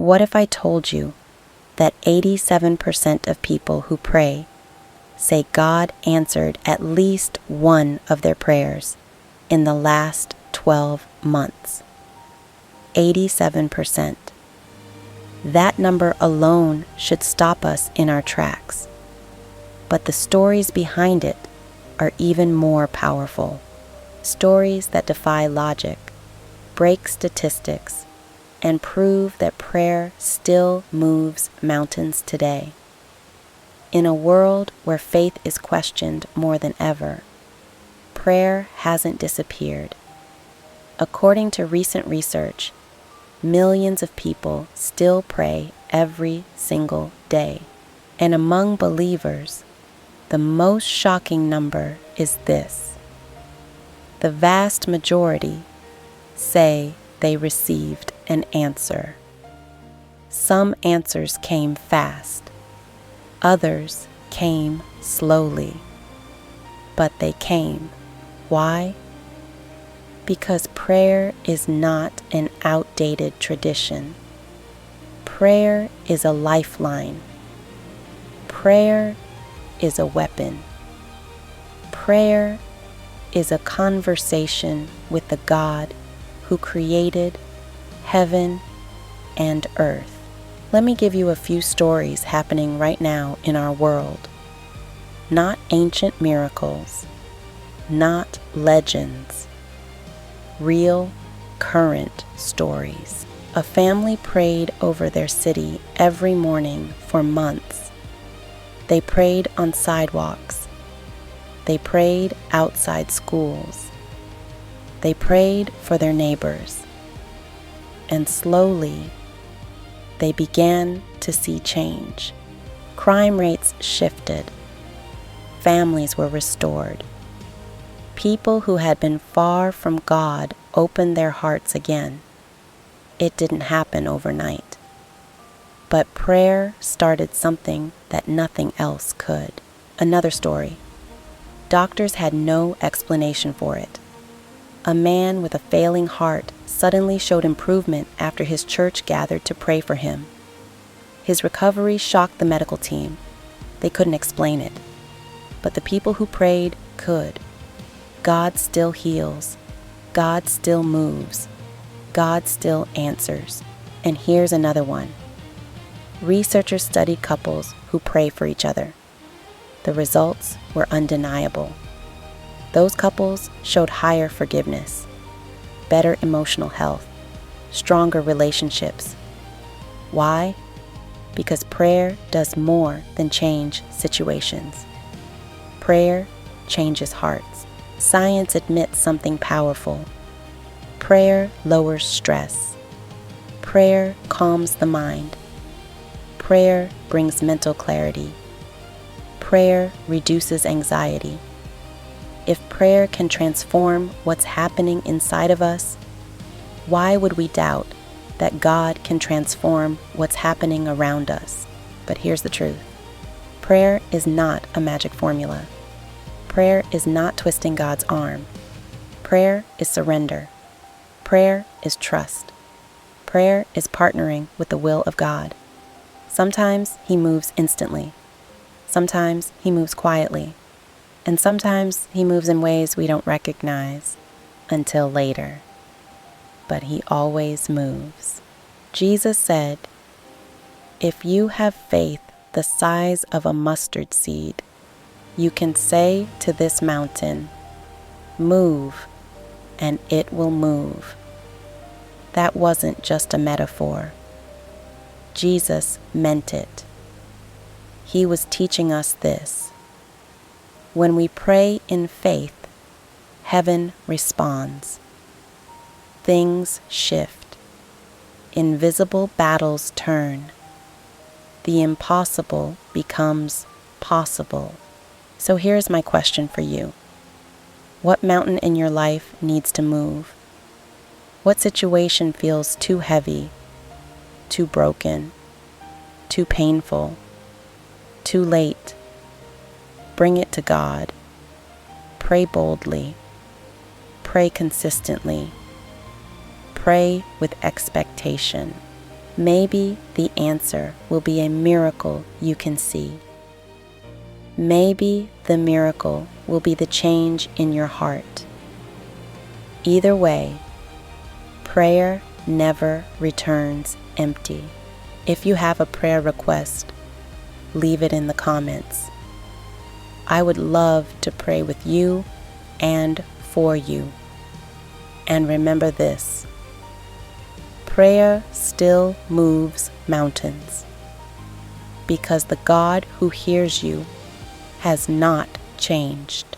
What if I told you that 87% of people who pray say God answered at least one of their prayers in the last 12 months? 87%. That number alone should stop us in our tracks. But the stories behind it are even more powerful. Stories that defy logic, break statistics, and prove that prayer still moves mountains today. In a world where faith is questioned more than ever, prayer hasn't disappeared. According to recent research, millions of people still pray every single day. And among believers, the most shocking number is this: the vast majority say they received an answer. Some answers came fast, others came slowly, but they came. Why? Because prayer is not an outdated tradition. Prayer is a lifeline. Prayer is a weapon. Prayer is a conversation with the God who created heaven and earth. Let me give you a few stories happening right now in our world. Not ancient miracles, not legends. Real, current stories. A family prayed over their city every morning for months. They prayed on sidewalks. They prayed outside schools. They prayed for their neighbors. And slowly, they began to see change. Crime rates shifted. Families were restored. People who had been far from God opened their hearts again. It didn't happen overnight. But prayer started something that nothing else could. Another story. Doctors had no explanation for it. A man with a failing heart suddenly showed improvement after his church gathered to pray for him. His recovery shocked the medical team. They couldn't explain it. But the people who prayed could. God still heals. God still moves. God still answers. And here's another one. Researchers studied couples who pray for each other. The results were undeniable. Those couples showed higher forgiveness, better emotional health, stronger relationships. Why? Because prayer does more than change situations. Prayer changes hearts. Science admits something powerful. Prayer lowers stress. Prayer calms the mind. Prayer brings mental clarity. Prayer reduces anxiety. If prayer can transform what's happening inside of us, why would we doubt that God can transform what's happening around us? But here's the truth. Prayer is not a magic formula. Prayer is not twisting God's arm. Prayer is surrender. Prayer is trust. Prayer is partnering with the will of God. Sometimes He moves instantly. Sometimes He moves quietly. And sometimes He moves in ways we don't recognize until later. But He always moves. Jesus said, "If you have faith the size of a mustard seed, you can say to this mountain, 'Move,' and it will move." That wasn't just a metaphor. Jesus meant it. He was teaching us this. When we pray in faith, heaven responds. Things shift. Invisible battles turn. The impossible becomes possible. So here's my question for you. What mountain in your life needs to move? What situation feels too heavy, too broken, too painful, too late? Bring it to God. Pray boldly. Pray consistently. Pray with expectation. Maybe the answer will be a miracle you can see. Maybe the miracle will be the change in your heart. Either way, prayer never returns empty. If you have a prayer request, leave it in the comments. I would love to pray with you and for you. And remember this: prayer still moves mountains, because the God who hears you has not changed.